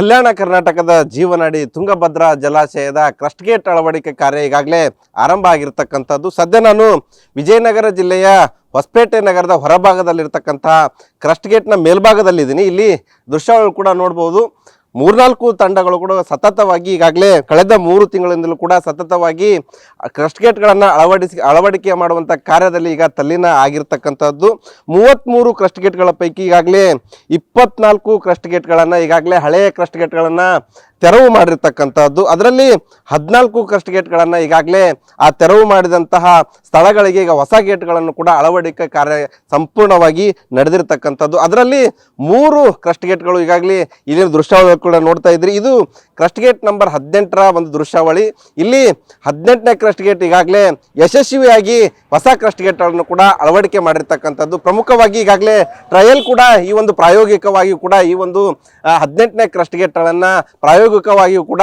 ಕಲ್ಯಾಣ ಕರ್ನಾಟಕದ ಜೀವನಾಡಿ ತುಂಗಭದ್ರಾ ಜಲಾಶಯದ ಕ್ರಸ್ಟ್ ಗೇಟ್ ಅಳವಡಿಕೆ ಕಾರ್ಯ ಈಗಾಗಲೇ ಆರಂಭ ಆಗಿರತಕ್ಕಂಥದ್ದು. ಸದ್ಯ ನಾನು ವಿಜಯನಗರ ಜಿಲ್ಲೆಯ ಹೊಸಪೇಟೆ ನಗರದ ಹೊರಭಾಗದಲ್ಲಿರ್ತಕ್ಕಂತಹ ಕ್ರಸ್ಟ್ ಗೇಟ್ನ ಮೇಲ್ಭಾಗದಲ್ಲಿದ್ದೀನಿ. ಇಲ್ಲಿ ದೃಶ್ಯಗಳು ಕೂಡ ನೋಡ್ಬೋದು. 3-4 ತಂಡಗಳು ಕೂಡ ಸತತವಾಗಿ ಈಗಾಗಲೇ ಕಳೆದ 3 ತಿಂಗಳಿಂದಲೂ ಕೂಡ ಸತತವಾಗಿ ಕ್ರಸ್ಟ್ ಗೇಟ್ಗಳನ್ನು ಅಳವಡಿಕೆ ಮಾಡುವಂಥ ಕಾರ್ಯದಲ್ಲಿ ಈಗ ತಲ್ಲೀನ ಆಗಿರ್ತಕ್ಕಂಥದ್ದು. 33 ಕ್ರಸ್ಟ್ ಗೇಟ್ಗಳ ಪೈಕಿ ಈಗಾಗಲೇ 24 ಕ್ರಸ್ಟ್ ಗೇಟ್ಗಳನ್ನು ಈಗಾಗಲೇ ಹಳೆಯ ಕ್ರಸ್ಟ್ ಗೇಟ್ಗಳನ್ನು ತೆರವು ಮಾಡಿರ್ತಕ್ಕಂಥದ್ದು. ಅದರಲ್ಲಿ 14 ಕ್ರಸ್ಟ್ ಗೇಟ್ಗಳನ್ನು ಈಗಾಗಲೇ ಆ ತೆರವು ಮಾಡಿದಂತಹ ಸ್ಥಳಗಳಿಗೆ ಈಗ ಹೊಸ ಗೇಟ್ಗಳನ್ನು ಕೂಡ ಅಳವಡಿಕೆ ಕಾರ್ಯ ಸಂಪೂರ್ಣವಾಗಿ ನಡೆದಿರ್ತಕ್ಕಂಥದ್ದು. ಅದರಲ್ಲಿ 3 ಕ್ರಸ್ಟ್ ಗೇಟ್ಗಳು ಈಗಾಗಲೇ ಇಲ್ಲಿನ ದೃಶ್ಯಾವಳಿ ಕೂಡ ನೋಡ್ತಾ ಇದ್ರಿ. ಇದು ಕ್ರಸ್ಟ್ ಗೇಟ್ ನಂಬರ್ 18ರ ಒಂದು ದೃಶ್ಯಾವಳಿ. ಇಲ್ಲಿ 18ನೇ ಕ್ರಸ್ಟ್ ಗೇಟ್ ಈಗಾಗಲೇ ಯಶಸ್ವಿಯಾಗಿ ಹೊಸ ಕ್ರಸ್ಟ್ ಗೇಟ್ಗಳನ್ನು ಕೂಡ ಅಳವಡಿಕೆ ಮಾಡಿರ್ತಕ್ಕಂಥದ್ದು. ಪ್ರಮುಖವಾಗಿ ಈಗಾಗಲೇ ಟ್ರಯಲ್ ಕೂಡ ಈ ಒಂದು ಪ್ರಾಯೋಗಿಕವಾಗಿಯೂ ಕೂಡ ಈ ಒಂದು 18ನೇ ಕ್ರಸ್ಟ್ ಗೇಟ್ಗಳನ್ನು ಪ್ರಾಯೋಗಿಕವಾಗಿಯೂ ಕೂಡ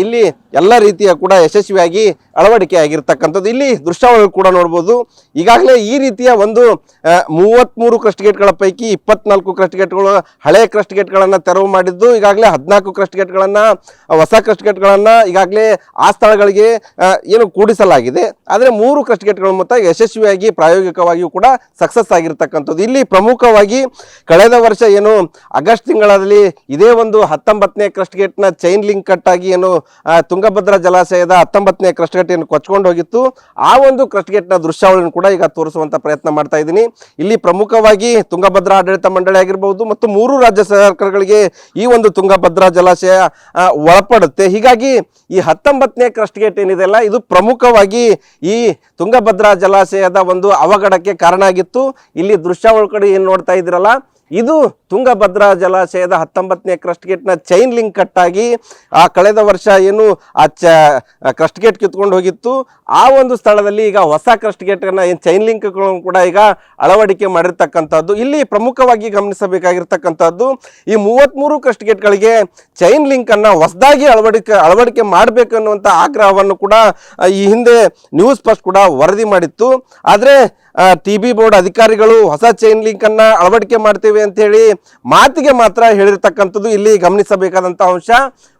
ಇಲ್ಲಿ ಎಲ್ಲ ರೀತಿಯ ಕೂಡ ಯಶಸ್ವಿಯಾಗಿ ಅಳವಡಿಕೆ ಆಗಿರ್ತಕ್ಕಂಥದ್ದು. ಇಲ್ಲಿ ದೃಶ್ಯಾವಳಿ ಕೂಡ ನೋಡ್ಬೋದು. ಈಗಾಗಲೇ ಈ ರೀತಿಯ ಒಂದು 33 ಕ್ರಸ್ಟ್ ಗೇಟ್ಗಳ ಪೈಕಿ 24 ಕ್ರಸ್ಟ್ ಗೇಟ್ಗಳು ಹಳೆಯ ಕ್ರಸ್ಟ್ ಗೇಟ್ಗಳನ್ನು ತೆರವು ಮಾಡಿದ್ದು, ಈಗಾಗಲೇ 14 ಕ್ರಸ್ಟ್ ಗೇಟ್ಗಳನ್ನು ಹೊಸ ಕ್ರಸ್ಟ್ ಗೇಟ್ಗಳನ್ನು ಈಗಾಗಲೇ ಆ ಸ್ಥಳಗಳಿಗೆ ಏನು ಕೂಡಿಸಲಾಗಿದೆ. ಆದರೆ 3 ಕ್ರಸ್ಟ್ ಗೇಟ್ಗಳು ಮತ್ತು ಯಶಸ್ವಿಯಾಗಿ ಪ್ರಾಯೋಗಿಕವಾಗಿಯೂ ಕೂಡ ಸಕ್ಸಸ್ ಆಗಿರ್ತಕ್ಕಂಥದ್ದು. ಇಲ್ಲಿ ಪ್ರಮುಖವಾಗಿ ಕಳೆದ ವರ್ಷ ಏನು ಆಗಸ್ಟ್ ತಿಂಗಳಲ್ಲಿ ಇದೇ ಒಂದು 19ನೇ ಕ್ರಸ್ಟ್ ಗೇಟ್ನ ಚೈನ್ ಲಿಂಕ್ ಕಟ್ ಆಗಿ ಏನು ತುಂಗಭದ್ರಾ ಜಲಾಶಯದ 19ನೇ ಕ್ರಸ್ಟ್ ಗೇಟ್ ಏನು ಕೊಚ್ಕೊಂಡು ಹೋಗಿತ್ತು, ಆ ಒಂದು ಕ್ರಸ್ಟ್ ಗೇಟ್ನ ದೃಶ್ಯಾವಳಿಯನ್ನು ಕೂಡ ಈಗ ತೋರಿಸುವಂತ ಪ್ರಯತ್ನ ಮಾಡ್ತಾ ಇದ್ದೀನಿ. ಇಲ್ಲಿ ಪ್ರಮುಖವಾಗಿ ತುಂಗಭದ್ರಾ ಆಡಳಿತ ಮಂಡಳಿ ಆಗಿರಬಹುದು ಮತ್ತು 3 ರಾಜ್ಯ ಸರ್ಕಾರಗಳಿಗೆ ಈ ಒಂದು ತುಂಗಭದ್ರಾ ಜಲಾಶಯ ಒಳಪಡುತ್ತೆ. ಹೀಗಾಗಿ ಈ 19ನೇ ಕ್ರಸ್ಟ್ ಗೇಟ್ ಏನಿದೆ ಅಲ್ಲ, ಇದು ಪ್ರಮುಖವಾಗಿ ಈ ತುಂಗಭದ್ರಾ ಜಲಾಶಯದ ಒಂದು ಅವಘಡಕ್ಕೆ ಕಾರಣ ಆಗಿತ್ತು. ಇಲ್ಲಿ ದೃಶ್ಯಾವಳಿ ಕಡೆ ಏನು ನೋಡ್ತಾ ಇದ್ದೀರಲ್ಲ, ಇದು ತುಂಗಭದ್ರಾ ಜಲಾಶಯದ 19ನೇ ಕ್ರಸ್ಟ್ ಗೇಟ್ನ ಚೈನ್ ಲಿಂಕ್ ಕಟ್ ಆಗಿ ಆ ಕಳೆದ ವರ್ಷ ಏನು ಆ ಕ್ರಸ್ಟ್ ಗೇಟ್ ಕಿತ್ಕೊಂಡು ಹೋಗಿತ್ತು, ಆ ಒಂದು ಸ್ಥಳದಲ್ಲಿ ಈಗ ಹೊಸ ಕ್ರಸ್ಟ್ ಗೇಟ್ನ ಏನು ಚೈನ್ ಲಿಂಕ್ಗಳನ್ನು ಕೂಡ ಈಗ ಅಳವಡಿಕೆ ಮಾಡಿರ್ತಕ್ಕಂಥದ್ದು. ಇಲ್ಲಿ ಪ್ರಮುಖವಾಗಿ ಗಮನಿಸಬೇಕಾಗಿರ್ತಕ್ಕಂಥದ್ದು, ಈ 33 ಕ್ರಸ್ಟ್ ಗೇಟ್ಗಳಿಗೆ ಚೈನ್ ಲಿಂಕನ್ನು ಹೊಸದಾಗಿ ಅಳವಡಿಕೆ ಮಾಡಬೇಕು ಅನ್ನುವಂಥ ಆಗ್ರಹವನ್ನು ಕೂಡ ಈ ಹಿಂದೆ ನ್ಯೂಸ್ ಫಸ್ಟ್ ಕೂಡ ವರದಿ ಮಾಡಿತ್ತು. ಆದರೆ TB ಬೋರ್ಡ್ ಅಧಿಕಾರಿಗಳು ಹೊಸ ಚೈನ್ ಲಿಂಕನ್ನು ಅಳವಡಿಕೆ ಮಾಡ್ತೇವೆ ಅಂತ ಹೇಳಿ ಮಾತಿಗೆ ಮಾತ್ರ ಹೇಳಿರ್ತಕ್ಕಂಥದ್ದು ಇಲ್ಲಿ ಗಮನಿಸಬೇಕಾದಂಥ ಅಂಶ.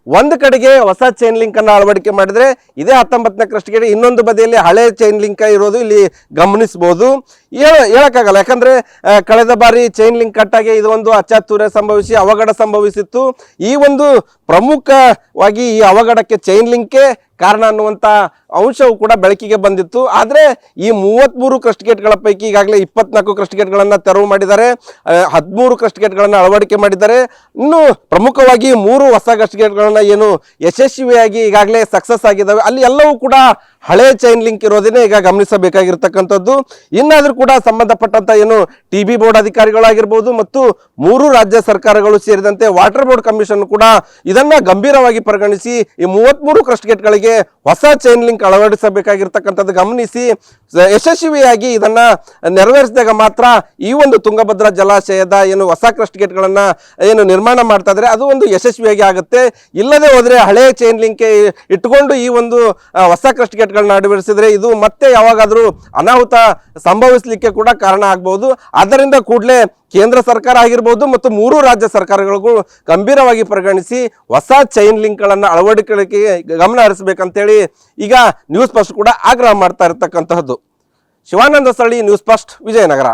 ಒಂದು ಕಡೆಗೆ ಹೊಸ ಚೈನ್ ಲಿಂಕ್ ಅನ್ನು ಅಳವಡಿಕೆ ಮಾಡಿದ್ರೆ ಇದೇ 19ನೇ ಕ್ರಸ್ಟ್ ಗೇಟ್, ಇನ್ನೊಂದು ಬದಿಯಲ್ಲಿ ಹಳೆ ಚೈನ್ ಲಿಂಕ್ ಇರೋದು ಇಲ್ಲಿ ಗಮನಿಸಬಹುದು. ಹೇಳಕ್ಕಾಗಲ್ಲ, ಯಾಕಂದ್ರೆ ಕಳೆದ ಬಾರಿ ಚೈನ್ ಲಿಂಕ್ ಕಟ್ಟಾಗಿ ಇದು ಒಂದು ಅಚಾತುರ್ಯ ಸಂಭವಿಸಿ ಅವಘಡ ಸಂಭವಿಸಿತ್ತು. ಈ ಒಂದು ಪ್ರಮುಖವಾಗಿ ಈ ಅವಘಡಕ್ಕೆ ಚೈನ್ ಲಿಂಕೇ ಕಾರಣ ಅನ್ನುವಂಥ ಅಂಶವು ಕೂಡ ಬೆಳಕಿಗೆ ಬಂದಿತ್ತು. ಆದರೆ ಈ 33 ಕ್ರಸ್ಟ್ ಗೇಟ್ಗಳ ಪೈಕಿ ಈಗಾಗಲೇ 24 ಕ್ರಸ್ಟ್ ಗೇಟ್ಗಳನ್ನು ತೆರವು ಮಾಡಿದ್ದಾರೆ, 13 ಕ್ರಸ್ಟ್ ಗೇಟ್ಗಳನ್ನು ಅಳವಡಿಕೆ ಮಾಡಿದ್ದಾರೆ. ಇನ್ನು ಪ್ರಮುಖವಾಗಿ 3 ಹೊಸ ಕ್ರಸ್ಟ್ ಗೇಟ್ಗಳನ್ನು ಏನು ಯಶಸ್ವಿಯಾಗಿ ಈಗಾಗಲೇ ಸಕ್ಸಸ್ ಆಗಿದ್ದಾವೆ, ಅಲ್ಲಿ ಎಲ್ಲವೂ ಕೂಡ ಹಳೆ ಚೈನ್ ಲಿಂಕ್ ಇರೋದನ್ನೇ ಈಗ ಗಮನಿಸಬೇಕಾಗಿರ್ತಕ್ಕಂಥದ್ದು. ಇನ್ನಾದರೂ ಕೂಡ ಸಂಬಂಧಪಟ್ಟಂತ ಏನು TB ಬೋರ್ಡ್ ಅಧಿಕಾರಿಗಳಾಗಿರ್ಬೋದು ಮತ್ತು 3 ರಾಜ್ಯ ಸರ್ಕಾರಗಳು ಸೇರಿದಂತೆ ವಾಟರ್ ಬೋರ್ಡ್ ಕಮಿಷನ್ ಕೂಡ ಇದನ್ನ ಗಂಭೀರವಾಗಿ ಪರಿಗಣಿಸಿ ಈ 33 ಕ್ರಸ್ಟ್ ಗೇಟ್ಗಳಿಗೆ ಹೊಸ ಚೈನ್ ಲಿಂಕ್ ಅಳವಡಿಸಬೇಕಾಗಿರ್ತಕ್ಕಂಥದ್ದು ಗಮನಿಸಿ ಯಶಸ್ವಿಯಾಗಿ ಇದನ್ನ ನೆರವೇರಿಸಿದಾಗ ಮಾತ್ರ ಈ ಒಂದು ತುಂಗಭದ್ರಾ ಜಲಾಶಯದ ಏನು ಹೊಸ ಕ್ರಸ್ಟ್ ಗೇಟ್ಗಳನ್ನ ಏನು ನಿರ್ಮಾಣ ಮಾಡ್ತಾ ಇದ್ದಾರೆ ಅದು ಒಂದು ಯಶಸ್ವಿಯಾಗಿ ಆಗುತ್ತೆ. ಇಲ್ಲದೆ ಹೋದ್ರೆ ಹಳೆ ಚೈನ್ ಲಿಂಕ್ ಇಟ್ಕೊಂಡು ಈ ಒಂದು ಹೊಸ ಕ್ರಸ್ಟ್ ಗೇಟ್ಗಳನ್ನ ಅಳವಡಿಸಿದ್ರೆ ಇದು ಮತ್ತೆ ಯಾವಾಗಾದ್ರೂ ಅನಾಹುತ ಸಂಭವಿಸಲಿಕ್ಕೆ ಕೂಡ ಕಾರಣ ಆಗಬಹುದು. ಆದ್ದರಿಂದ ಕೂಡಲೇ ಕೇಂದ್ರ ಸರ್ಕಾರ ಆಗಿರ್ಬೋದು ಮತ್ತು 3 ರಾಜ್ಯ ಸರ್ಕಾರಗಳಿಗೂ ಗಂಭೀರವಾಗಿ ಪರಿಗಣಿಸಿ ಹೊಸ ಚೈನ್ ಲಿಂಕ್ಗಳನ್ನು ಅಳವಡಿಕೆಗೆ ಗಮನ ಹರಿಸಬೇಕಂತೇಳಿ ಈಗ ನ್ಯೂಸ್ ಫಸ್ಟ್ ಕೂಡ ಆಗ್ರಹ ಮಾಡ್ತಾ ಇರತಕ್ಕಂತಹದ್ದು. Shivananda Salli, news first, Vijayanagara.